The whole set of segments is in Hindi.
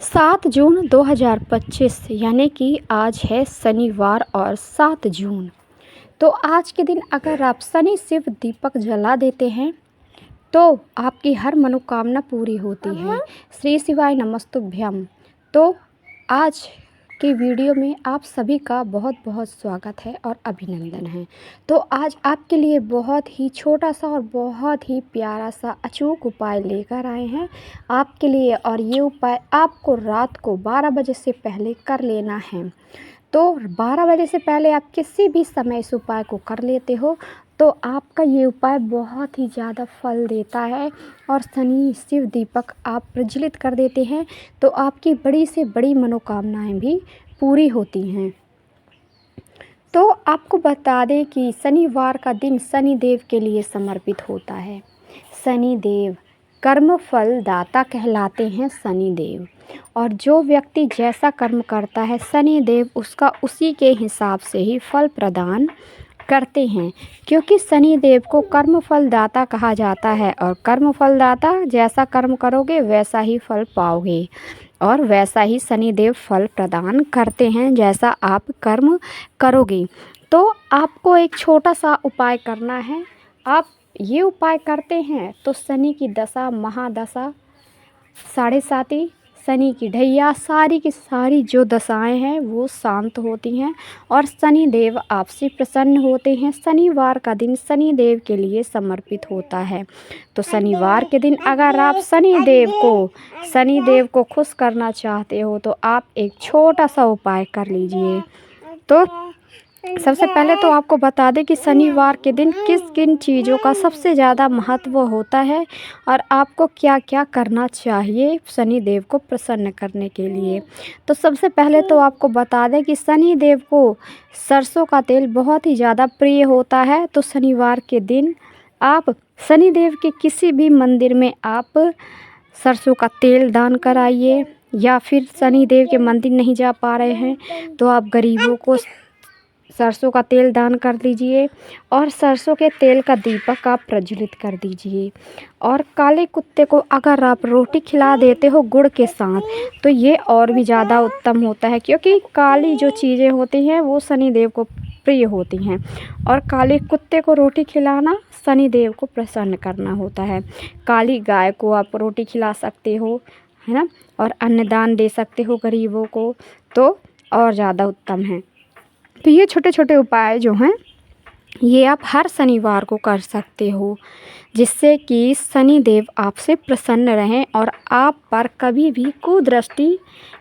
7 जून 2025 यानी कि आज है शनिवार और 7 जून। तो आज के दिन अगर आप शनि शिव दीपक जला देते हैं तो आपकी हर मनोकामना पूरी होती है। श्री शिवाय नमस्तुभ्यम। तो आज की वीडियो में आप सभी का बहुत बहुत स्वागत है और अभिनंदन है। तो आज आपके लिए बहुत ही छोटा सा और बहुत ही प्यारा सा अचूक उपाय लेकर आए हैं आपके लिए, और ये उपाय आपको रात को 12 बजे से पहले कर लेना है। तो 12 बजे से पहले आप किसी भी समय इस उपाय को कर लेते हो तो आपका ये उपाय बहुत ही ज़्यादा फल देता है। और शनि शिव दीपक आप प्रज्वलित कर देते हैं तो आपकी बड़ी से बड़ी मनोकामनाएं भी पूरी होती हैं। तो आपको बता दें कि शनिवार का दिन शनि देव के लिए समर्पित होता है। शनि देव कर्म फल दाता कहलाते हैं शनि देव, और जो व्यक्ति जैसा कर्म करता है शनि देव उसका उसी के हिसाब से ही फल प्रदान करते हैं, क्योंकि शनि देव को कर्म फल दाता कहा जाता है। और कर्म फल दाता, जैसा कर्म करोगे वैसा ही फल पाओगे और वैसा ही शनि देव फल प्रदान करते हैं जैसा आप कर्म करोगे। तो आपको एक छोटा सा उपाय करना है। आप ये उपाय करते हैं तो शनि की दशा महादशा, साढ़े साती, शनि की ढैया, सारी की सारी जो दशाएं हैं वो शांत होती हैं और शनि देव आपसे प्रसन्न होते हैं। शनिवार का दिन शनि देव के लिए समर्पित होता है। तो शनिवार के दिन अगर आप शनि देव को खुश करना चाहते हो तो आप एक छोटा सा उपाय कर लीजिए। तो सबसे पहले तो आपको बता दें कि शनिवार के दिन किस किन चीज़ों का सबसे ज़्यादा महत्व होता है और आपको क्या क्या करना चाहिए शनि देव को प्रसन्न करने के लिए। तो सबसे पहले तो आपको बता दें कि शनि देव को सरसों का तेल बहुत ही ज़्यादा प्रिय होता है। तो शनिवार के दिन आप शनि देव के किसी भी मंदिर में आप सरसों का तेल दान कराइए, या फिर शनि देव के मंदिर नहीं जा पा रहे हैं तो आप गरीबों को सरसों का तेल दान कर दीजिए और सरसों के तेल का दीपक आप प्रज्वलित कर दीजिए। और काले कुत्ते को अगर आप रोटी खिला देते हो गुड़ के साथ तो ये और भी ज़्यादा उत्तम होता है, क्योंकि काली जो चीज़ें होती हैं वो शनि देव को प्रिय होती हैं और काले कुत्ते को रोटी खिलाना शनि देव को प्रसन्न करना होता है। काली गाय को आप रोटी खिला सकते हो, है ना, और अन्नदान दे सकते हो गरीबों को, तो और ज़्यादा उत्तम है। तो ये छोटे छोटे उपाय जो हैं ये आप हर शनिवार को कर सकते हो, जिससे कि शनि देव आपसे प्रसन्न रहें और आप पर कभी भी कुदृष्टि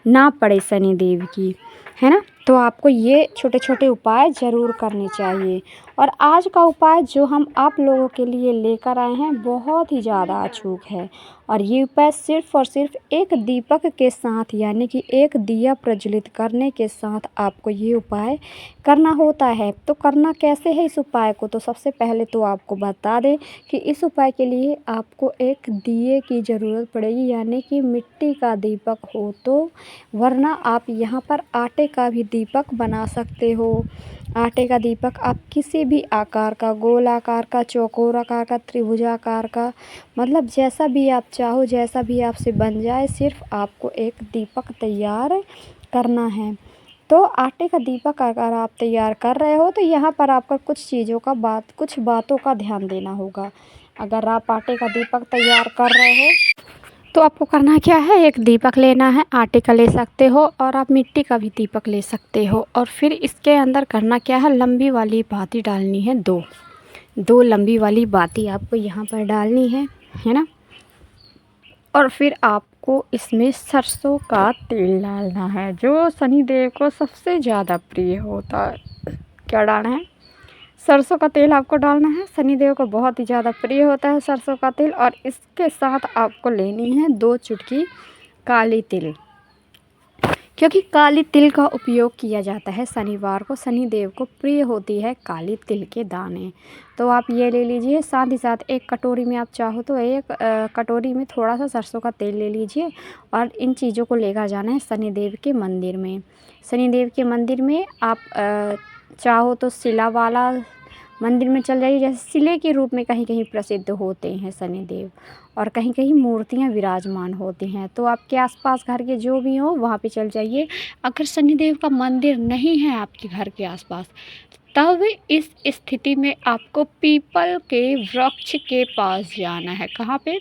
ना पड़े शनि देव की, है ना। तो आपको ये छोटे छोटे उपाय ज़रूर करने चाहिए। और आज का उपाय जो हम आप लोगों के लिए लेकर आए हैं बहुत ही ज़्यादा अचूक है, और ये उपाय सिर्फ़ और सिर्फ एक दीपक के साथ यानी कि एक दिया प्रज्वलित करने के साथ आपको ये उपाय करना होता है। तो करना कैसे है इस उपाय को, तो सबसे पहले तो आपको बता दें कि इस उपाय के लिए आपको एक दिए की ज़रूरत पड़ेगी, यानी कि मिट्टी का दीपक हो तो, वरना आप यहाँ पर आटे का भी दीपक बना सकते हो। आटे का दीपक आप किसी भी आकार का, गोल आकार का, चौकोर आकार का, त्रिभुजाकार का, मतलब जैसा भी आप चाहो, जैसा भी आपसे बन जाए, सिर्फ आपको एक दीपक तैयार करना है। तो आटे का दीपक अगर आप तैयार कर रहे हो तो यहाँ पर आपको कुछ बातों का ध्यान देना होगा। अगर आप आटे का दीपक तैयार कर रहे हो तो आपको करना क्या है, एक दीपक लेना है, आटे का ले सकते हो और आप मिट्टी का भी दीपक ले सकते हो। और फिर इसके अंदर करना क्या है, लंबी वाली बाती डालनी है, दो लंबी वाली बाती आपको यहाँ पर डालनी है ना। और फिर आपको इसमें सरसों का तेल डालना है जो शनि देव को सबसे ज़्यादा प्रिय होता है। क्या डालना है, सरसों का तेल आपको डालना है, शनि देव को बहुत ही ज़्यादा प्रिय होता है सरसों का तेल। और इसके साथ आपको लेनी है 2 चुटकी काली तिल, क्योंकि काली तिल का उपयोग किया जाता है शनिवार को, शनि देव को प्रिय होती है काली तिल के दाने। तो आप ये ले लीजिए। साथ ही साथ एक कटोरी में आप चाहो तो एक कटोरी में थोड़ा सा सरसों का तेल ले लीजिए और इन चीज़ों को लेकर जाना है शनि देव के मंदिर में। शनि देव के मंदिर में आप चाहो तो शिला वाला मंदिर में चल जाइए, जैसे शिले के रूप में कहीं कहीं प्रसिद्ध होते हैं शनिदेव, और कहीं कहीं मूर्तियाँ विराजमान होती हैं। तो आपके आसपास घर के जो भी हो वहाँ पे चल जाइए। अगर शनिदेव का मंदिर नहीं है आपके घर के आसपास, तब इस स्थिति में आपको पीपल के वृक्ष के पास जाना है। कहाँ पे?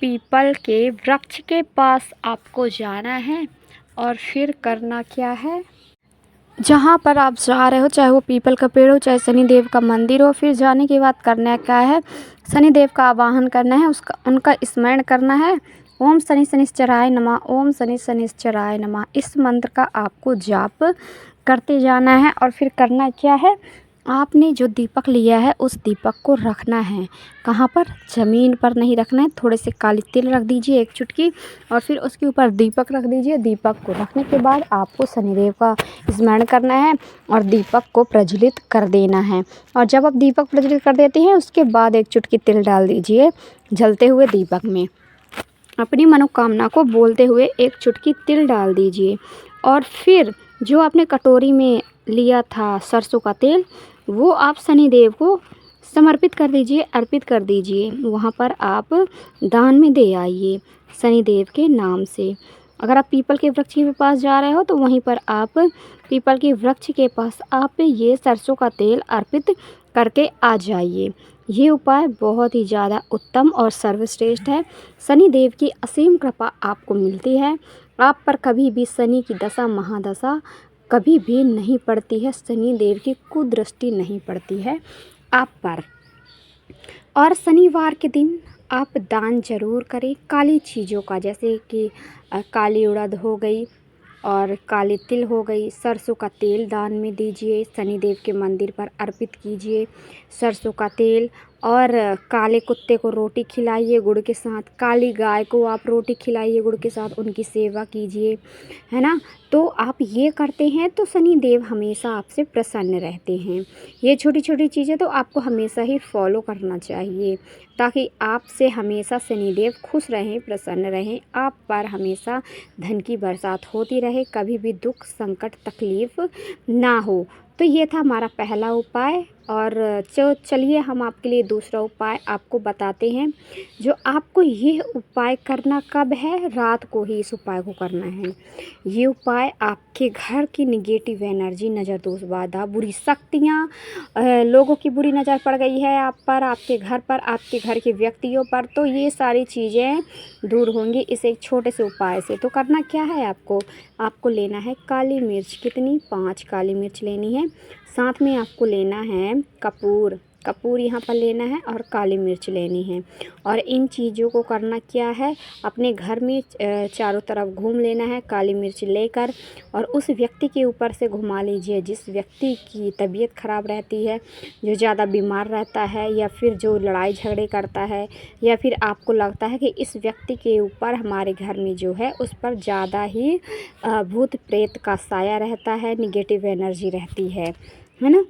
पीपल के वृक्ष के पास आपको जाना है। और फिर करना क्या है, जहाँ पर आप जा रहे हो, चाहे वो पीपल का पेड़ हो, चाहे शनिदेव का मंदिर हो, फिर जाने के बाद करना क्या है, शनिदेव का आवाहन करना है, उसका उनका स्मरण करना है। ओम शनि शनिश्चराय नमः, ओम शनि शनिश्चराय नमः, इस मंत्र का आपको जाप करते जाना है। और फिर करना क्या है, आपने जो दीपक लिया है उस दीपक को रखना है। कहाँ पर? ज़मीन पर नहीं रखना है। थोड़े से काली तिल रख दीजिए, एक चुटकी, और फिर उसके ऊपर दीपक रख दीजिए। दीपक को रखने के बाद आपको शनिदेव का स्मरण करना है और दीपक को प्रज्वलित कर देना है। और जब आप दीपक प्रज्वलित कर देते हैं, उसके बाद एक चुटकी तिल डाल दीजिए जलते हुए दीपक में। अपनी मनोकामना को बोलते हुए एक चुटकी तिल डाल दीजिए। और फिर जो आपने कटोरी में लिया था सरसों का तेल, वो आप शनिदेव को समर्पित कर दीजिए, अर्पित कर दीजिए। वहाँ पर आप दान में दे आइए शनिदेव के नाम से। अगर आप पीपल के वृक्ष के पास जा रहे हो तो वहीं पर आप पीपल के वृक्ष के पास आप ये सरसों का तेल अर्पित करके आ जाइए। ये उपाय बहुत ही ज़्यादा उत्तम और सर्वश्रेष्ठ है। शनिदेव की असीम कृपा आपको मिलती है। आप पर कभी भी शनि की दशा महादशा कभी भी नहीं पड़ती है। शनिदेव की कुदृष्टि नहीं पड़ती है आप पर। और शनिवार के दिन आप दान जरूर करें काली चीज़ों का, जैसे कि काली उड़द हो गई और काली तिल हो गई। सरसों का तेल दान में दीजिए, शनिदेव के मंदिर पर अर्पित कीजिए सरसों का तेल। और काले कुत्ते को रोटी खिलाइए गुड़ के साथ, काली गाय को आप रोटी खिलाइए गुड़ के साथ, उनकी सेवा कीजिए, है ना। तो आप ये करते हैं तो शनिदेव हमेशा आपसे प्रसन्न रहते हैं। ये छोटी छोटी चीज़ें तो आपको हमेशा ही फॉलो करना चाहिए, ताकि आपसे हमेशा शनिदेव खुश रहें, प्रसन्न रहें, आप पर हमेशा धन की बरसात होती रहे, कभी भी दुख संकट तकलीफ़ ना हो। तो ये था हमारा पहला उपाय। और चलिए हम आपके लिए दूसरा उपाय आपको बताते हैं। जो आपको ये उपाय करना कब है, रात को ही इस उपाय को करना है। ये उपाय आपके घर की निगेटिव एनर्जी, नज़र दोष बाधा, बुरी शक्तियाँ, लोगों की बुरी नज़र पड़ गई है आप पर, आपके घर पर, आपके घर के व्यक्तियों पर, तो ये सारी चीज़ें दूर होंगी इस एक छोटे से उपाय से। तो करना क्या है, आपको लेना है काली मिर्च। कितनी? 5 काली मिर्च लेनी है। साथ में आपको लेना है कपूर यहाँ पर लेना है, और काली मिर्च लेनी है। और इन चीज़ों को करना क्या है, अपने घर में चारों तरफ घूम लेना है काली मिर्च लेकर, और उस व्यक्ति के ऊपर से घुमा लीजिए जिस व्यक्ति की तबीयत ख़राब रहती है, जो ज़्यादा बीमार रहता है, या फिर जो लड़ाई झगड़े करता है, या फिर आपको लगता है कि इस व्यक्ति के ऊपर हमारे घर में जो है उस पर ज़्यादा ही भूत प्रेत का साया रहता है, निगेटिव एनर्जी रहती है ना।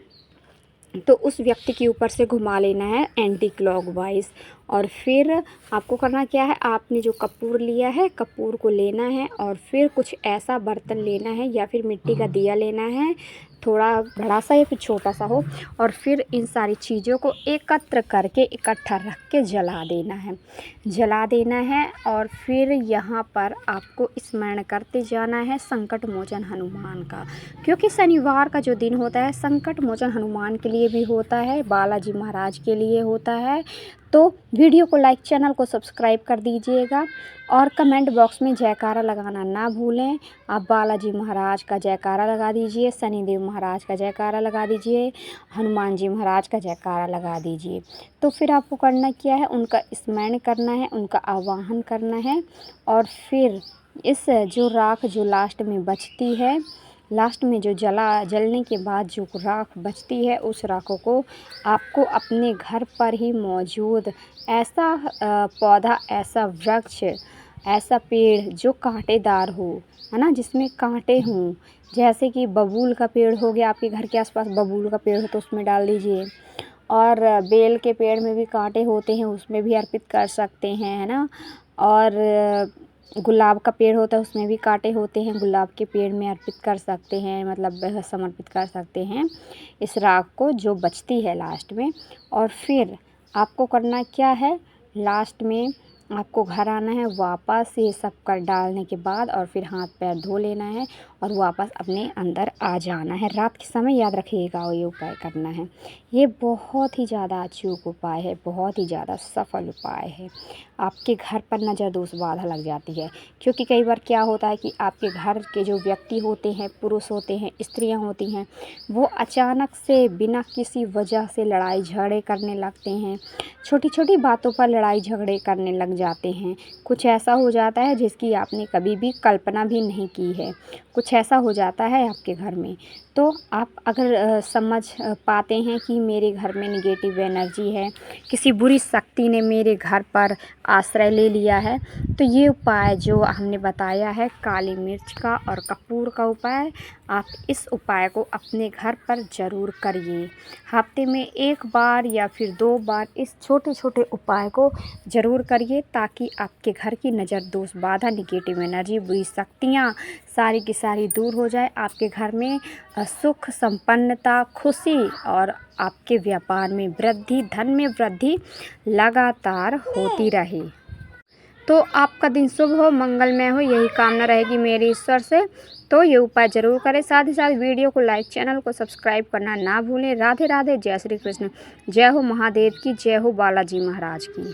तो उस व्यक्ति के ऊपर से घुमा लेना है एंटी क्लॉकवाइज। और फिर आपको करना क्या है, आपने जो कपूर लिया है, कपूर को लेना है, और फिर कुछ ऐसा बर्तन लेना है या फिर मिट्टी का दिया लेना है, थोड़ा बड़ा सा या फिर छोटा सा हो, और फिर इन सारी चीज़ों को एकत्र करके इकट्ठा रख के जला देना है। और फिर यहाँ पर आपको स्मरण करते जाना है संकट मोचन हनुमान का, क्योंकि शनिवार का जो दिन होता है संकट मोचन हनुमान के लिए भी होता है, बालाजी महाराज के लिए होता है। तो वीडियो को लाइक, चैनल को सब्सक्राइब कर दीजिएगा, और कमेंट बॉक्स में जयकारा लगाना ना भूलें। आप बालाजी महाराज का जयकारा लगा दीजिए, शनिदेव महाराज का जयकारा लगा दीजिए, हनुमान जी महाराज का जयकारा लगा दीजिए। तो फिर आपको करना क्या है, उनका स्मरण करना है, उनका आवाहन करना है। और फिर इस जो राख जो लास्ट में बचती है, लास्ट में जो जलने के बाद जो राख बचती है, उस राखों को आपको अपने घर पर ही मौजूद ऐसा पौधा, ऐसा वृक्ष, ऐसा पेड़ जो कांटेदार हो, है ना, जिसमें कांटे हों, जैसे कि बबूल का पेड़ हो गया, आपके घर के आसपास बबूल का पेड़ हो तो उसमें डाल दीजिए। और बेल के पेड़ में भी कांटे होते हैं, उसमें भी अर्पित कर सकते हैं, है ना। और गुलाब का पेड़ होता है उसमें भी कांटे होते हैं, गुलाब के पेड़ में अर्पित कर सकते हैं, मतलब समर्पित कर सकते हैं इस राख को जो बचती है लास्ट में। और फिर आपको करना क्या है, लास्ट में आपको घर आना है वापस ये सब कर डालने के बाद, और फिर हाथ पैर धो लेना है और वापस अपने अंदर आ जाना है। रात के समय याद रखिएगा ये उपाय करना है। ये बहुत ही ज़्यादा अचूक उपाय है, बहुत ही ज़्यादा सफल उपाय है। आपके घर पर नज़र दोष बाधा लग जाती है, क्योंकि कई बार क्या होता है कि आपके घर के जो व्यक्ति होते हैं, पुरुष होते हैं, स्त्रियां होती हैं, वो अचानक से बिना किसी वजह से लड़ाई झगड़े करने लगते हैं, छोटी छोटी बातों पर लड़ाई झगड़े करने लग जाते हैं। कुछ ऐसा हो जाता है जिसकी आपने कभी भी कल्पना भी नहीं की है, कुछ ऐसा हो जाता है आपके घर में। तो आप अगर समझ पाते हैं कि मेरे घर में नेगेटिव एनर्जी है, किसी बुरी शक्ति ने मेरे घर पर आश्रय ले लिया है, तो ये उपाय जो हमने बताया है काली मिर्च का और कपूर का उपाय, आप इस उपाय को अपने घर पर ज़रूर करिए। हफ्ते में 1 बार या फिर 2 बार इस छोटे छोटे उपाय को ज़रूर करिए, ताकि आपके घर की नज़र दोष बाधा, नेगेटिव एनर्जी, बुरी शक्तियाँ सारी की सारी दूर हो जाए। आपके घर में सुख, संपन्नता, खुशी और आपके व्यापार में वृद्धि, धन में वृद्धि लगातार होती रहे। तो आपका दिन शुभ हो, मंगलमय हो, यही कामना रहेगी मेरी ईश्वर से। तो ये उपाय ज़रूर करें। साथ ही साथ वीडियो को लाइक, चैनल को सब्सक्राइब करना ना भूलें। राधे राधे, जय श्री कृष्ण, जय हो महादेव की, जय हो बालाजी महाराज की।